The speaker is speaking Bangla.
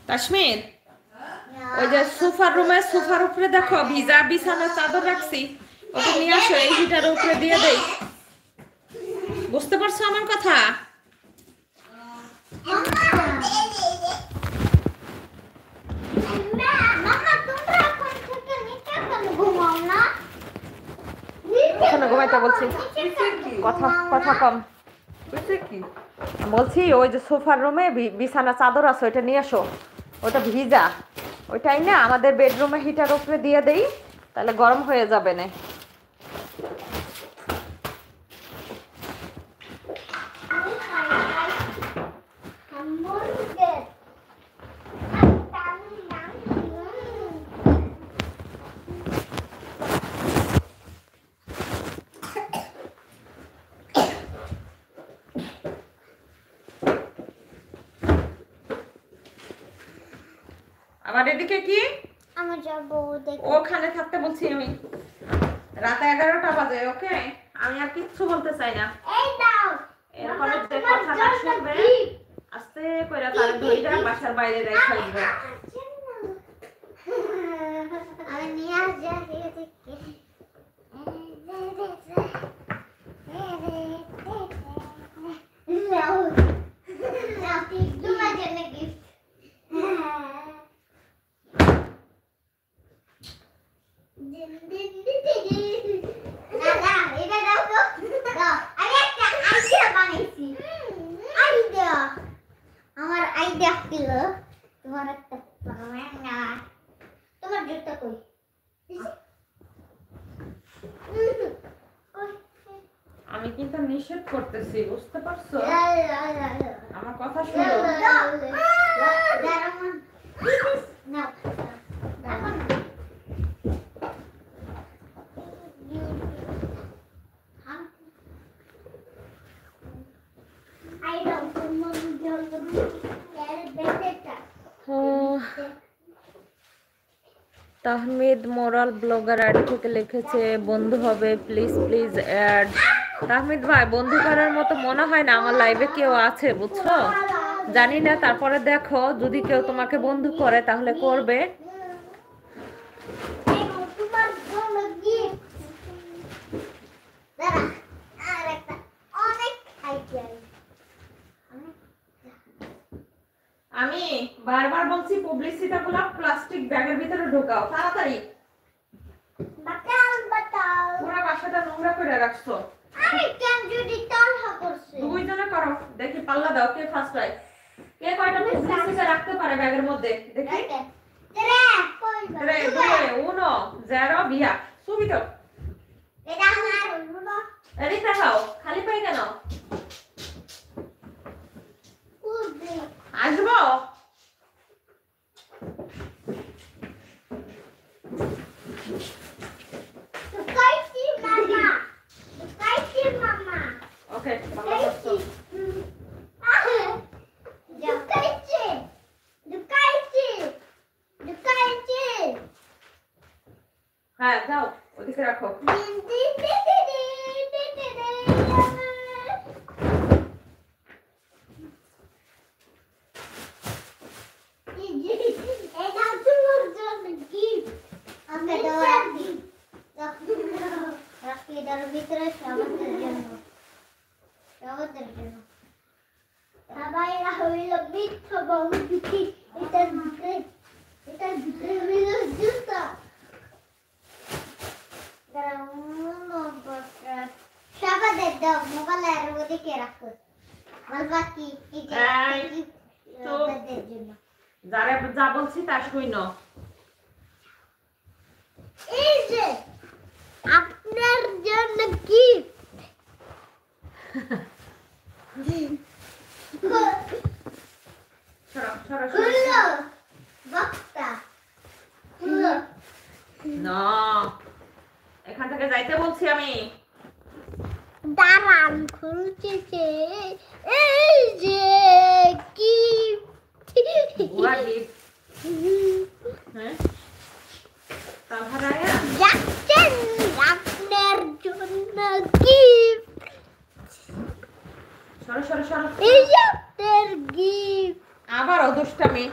কাশ্মীর ওই যে সোফার উপরে দেখো ভিজা বিছানার চাদর রাখছি, ওটা নিয়ে আসো, এই হিটার উপরে দিয়ে দেই। বুঝতে পারছো আমার কথা? ঘুমাইতে বলছি, কথা কম বলছি। ওই যে সোফার রুমে বিছানা চাদর আছে, ওইটা নিয়ে আসো, ওটা ভিজা, ওইটাই না আমাদের বেডরুমে হিটার উপরে দিয়ে দেই, তাহলে গরম হয়ে যাবে না। আমার এদিকে কি আমার যাব ওখানে থাকতে বলছি আমি, রাত 11টা বাজে। ওকে, আমি আর কিচ্ছু বলতে চাই না। এই দাও এরপরে যে কথাটা শুনবে আস্তে কইরা তার ধইরা বাসার বাইরে রেখে দিবে। আমি নিয়ে আসছি দেখে আমার আইডিয়া ছিল তোমার একটা তোমার জুতা কই আমি কিন্তু নিষেধ করতেছি, বুঝতে পারছো? আমার কথা শুনো। তাহমিদ মোরাল ব্লগার আইডি থেকে লিখেছে বন্ধু হবে প্লিজ প্লিজ অ্যাড। তাহমিদ ভাই, বন্ধু করার মতো মনে হয় না আমার লাইভে কেউ আছে, বুঝছো? জানি না, তারপরে দেখো যদি কেউ তোমাকে বন্ধু করে তাহলে করবে। আমি বারবার বলছি পাবলিসিটা গুলো প্লাস্টিক ব্যাগের ভিতরে ঢোকাও তাড়াতাড়ি। পুরো বাসাটা নোংরা করে রাখছো। দুইজনে করো, দেখি পাল্লা দাও, কে ফার্স্ট হয়, কে কয়টা পাবলিসিটা রাখতে পারে ব্যাগের মধ্যে, দেখি। 3, 2, 1, 0 via subito। এদিক দেখাও, খালি পাই কেন? আসবো? ওকে, ভালো করছো। হ্যাঁ যাও, ওদিকে রাখো। যারা যা বলছি তা শুনো। এই যে আপনার জন্য গিফট। না, এখান থেকে যাইতে বলছি আমি। দাঁড়ান, খুলছে। এই যে গিফট। হ্যাঁ, যাচ্ছেন আপনার জন্য গিফট। সরো সরো সরো। এই যে আপনার গিফট। আবার দুষ্টামি।